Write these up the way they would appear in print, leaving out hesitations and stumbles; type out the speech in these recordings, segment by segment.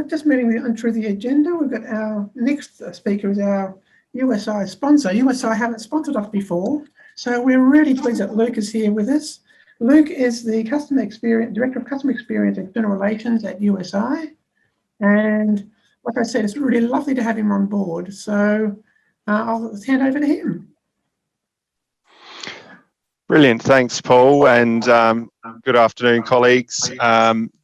Just moving on through the agenda, we've got our next speaker is our USI sponsor. USI haven't sponsored us before, so we're really pleased that Luke is here with us. Luke is the Director of Customer Experience and External Relations at USI. And like I said, it's really lovely to have him on board. So I'll hand over to him. Brilliant. Thanks, Paul. And good afternoon, colleagues.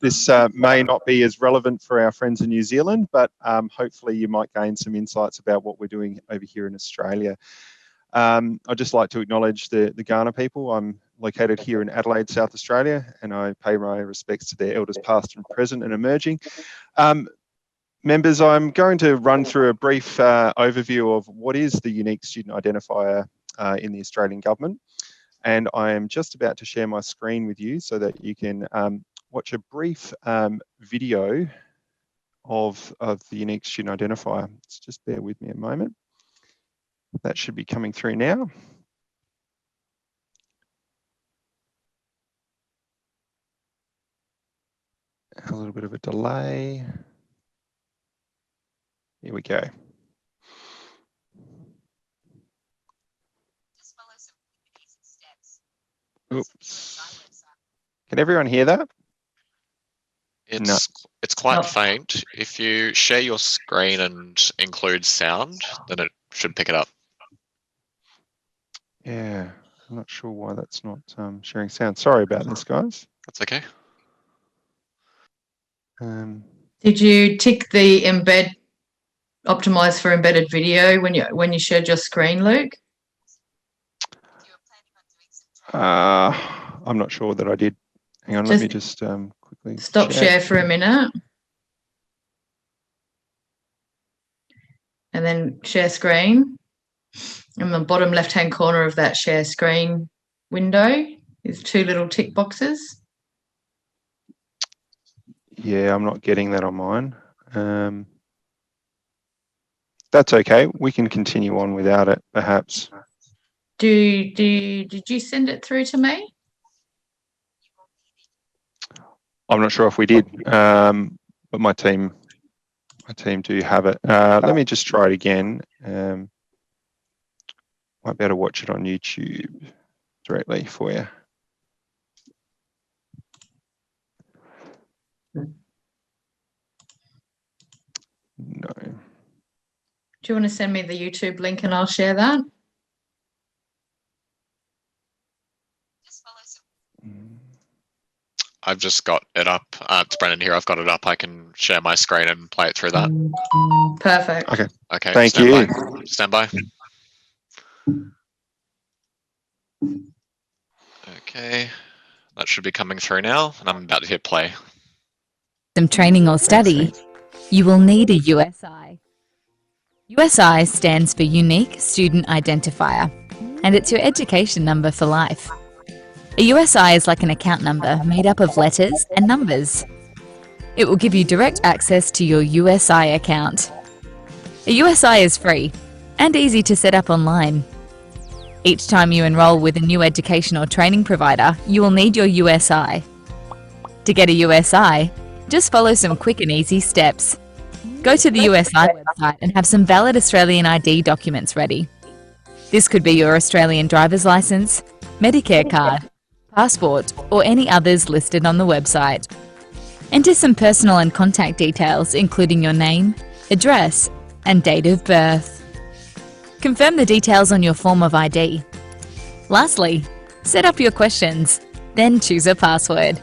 This may not be as relevant for our friends in New Zealand, but hopefully you might gain some insights about what we're doing over here in Australia. I'd just like to acknowledge the Kaurna people. I'm located here in Adelaide, South Australia, and I pay my respects to their elders past and present and emerging. Members, I'm going to run through a brief overview of what is the unique student identifier in the Australian government. And I am just about to share my screen with you so that you can watch a brief video of the unique student identifier. So just bear with me a moment. That should be coming through now. A little bit of a delay. Here we go. Oops. Can everyone hear that? It's quite faint. If you share your screen and include sound, then it should pick it up. Yeah, I'm not sure why that's not sharing sound. Sorry about this, guys. That's okay. Did you tick the optimize for embedded video when you shared your screen, Luke? I'm not sure that I did. Hang on, let me just quickly stop share for a minute. And then share screen. In the bottom left-hand corner of that share screen window is two little tick boxes. Yeah, I'm not getting that on mine. That's okay. We can continue on without it, perhaps. Did you send it through to me? I'm not sure if we did, but my team do have it. Let me just try it again. Might be able to watch it on YouTube directly for you. No. Do you want to send me the YouTube link and I'll share that? I've just got it up. It's Brendan here. I've got it up. I can share my screen and play it through that. Perfect. Okay. Okay. Thank you. Stand by. Okay. That should be coming through now, and I'm about to hit play. Some training or study, you will need a USI. USI stands for Unique Student Identifier, and it's your education number for life. A USI is like an account number made up of letters and numbers. It will give you direct access to your USI account. A USI is free and easy to set up online. Each time you enroll with a new education or training provider, you will need your USI. To get a USI, just follow some quick and easy steps. Go to the USI website and have some valid Australian ID documents ready. This could be your Australian driver's licence, Medicare card, passport, or any others listed on the website. Enter some personal and contact details, including your name, address, and date of birth. Confirm the details on your form of ID. Lastly, set up your questions, then choose a password.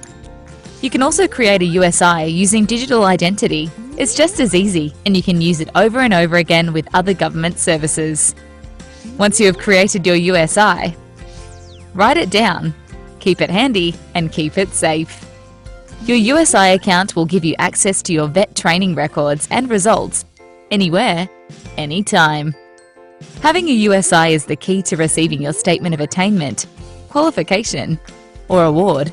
You can also create a USI using digital identity. It's just as easy, and you can use it over and over again with other government services. Once you have created your USI, write it down, keep it handy, and keep it safe. Your USI account will give you access to your vet training records and results anywhere, anytime. Having a USI is the key to receiving your statement of attainment, qualification, or award,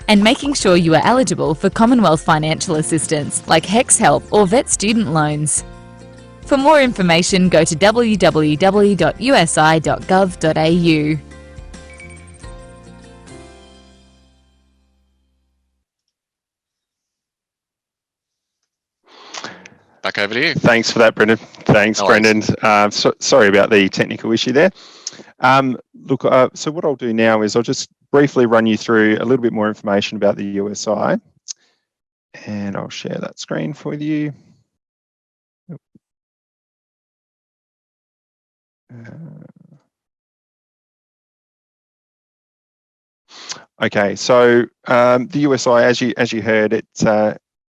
and making sure you are eligible for Commonwealth financial assistance like HECS Help or vet student loans. For more information, go to www.usi.gov.au. back over to you. Thanks for that, Brendan. Thanks, No worries. Brendan. Sorry about the technical issue there. Look, so what I'll do now is I'll just briefly run you through a little bit more information about the USI, and I'll share that screen for you. Okay, so the USI, as you heard, it's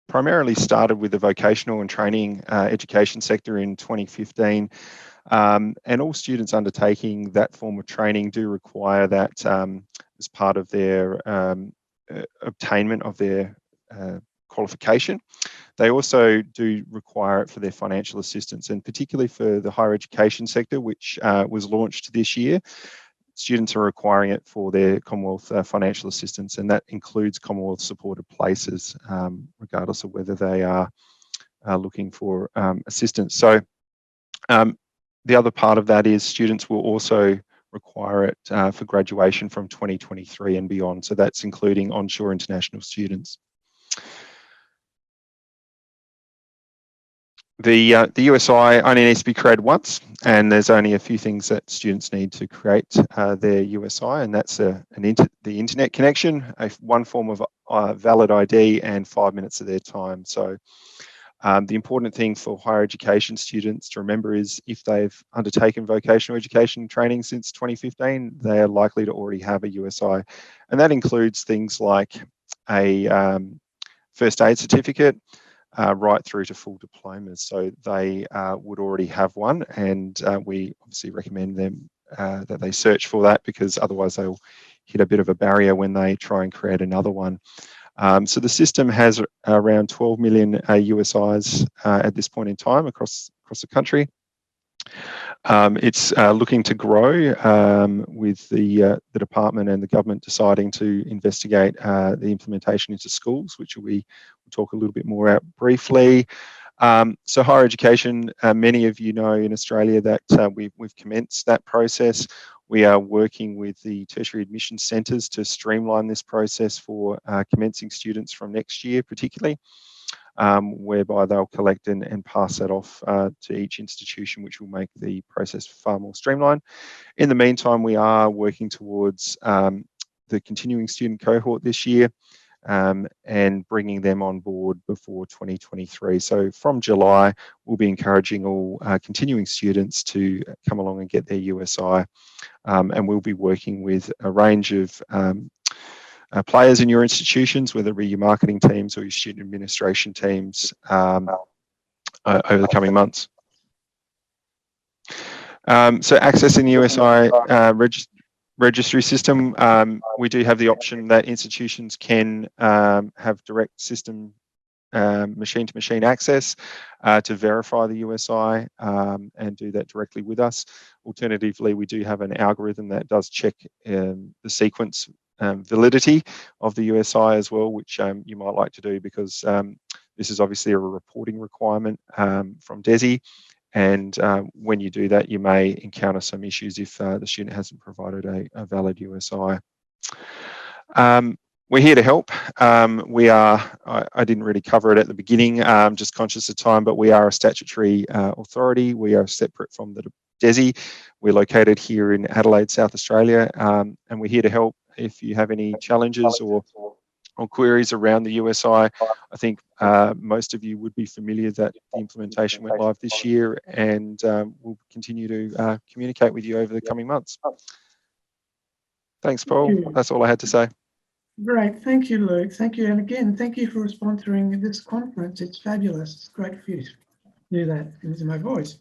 primarily started with the vocational and training education sector in 2015, and all students undertaking that form of training do require that as part of their obtainment of their qualification. They also do require it for their financial assistance, and particularly for the higher education sector, which was launched this year. Students are requiring it for their Commonwealth financial assistance, and that includes Commonwealth supported places, regardless of whether they are looking for assistance. So the other part of that is students will also require it for graduation from 2023 and beyond. So that's including onshore international students. The USI only needs to be created once, and there's only a few things that students need to create their USI, and that's the internet connection, one form of valid ID, and 5 minutes of their time. So the important thing for higher education students to remember is if they've undertaken vocational education training since 2015, they are likely to already have a USI, and that includes things like a first aid certificate, right through to full diplomas. So they would already have one, and we obviously recommend them that they search for that, because otherwise they'll hit a bit of a barrier when they try and create another one. So the system has around 12 million USIs at this point in time across the country. It's looking to grow with the department and the government deciding to investigate the implementation into schools, which we'll talk a little bit more about briefly. So higher education, many of you know in Australia that we've commenced that process. We are working with the tertiary admission centres to streamline this process for commencing students from next year particularly. Whereby they'll collect and pass that off to each institution, which will make the process far more streamlined. In the meantime, we are working towards the continuing student cohort this year and bringing them on board before 2023. So from July, we'll be encouraging all continuing students to come along and get their USI, and we'll be working with a range of players in your institutions, whether it be your marketing teams or your student administration teams, over the coming months. So accessing the USI registry system, we do have the option that institutions can have direct system machine-to-machine access to verify the USI and do that directly with us. Alternatively, we do have an algorithm that does check the sequence validity of the USI as well, which you might like to do, because this is obviously a reporting requirement from DESI, and when you do that, you may encounter some issues if the student hasn't provided a valid USI. We're here to help. We are, I didn't really cover it at the beginning, just conscious of time, but we are a statutory authority. We are separate from the DESI. We're located here in Adelaide, South Australia, and we're here to help. If you have any challenges or queries around the USI, I think most of you would be familiar that the implementation went live this year, and we'll continue to communicate with you over the coming months. Thanks, Paul. That's all I had to say. Great. Thank you, Luke. Thank you. And again, thank you for sponsoring this conference. It's fabulous. It's great for you to do that using my voice.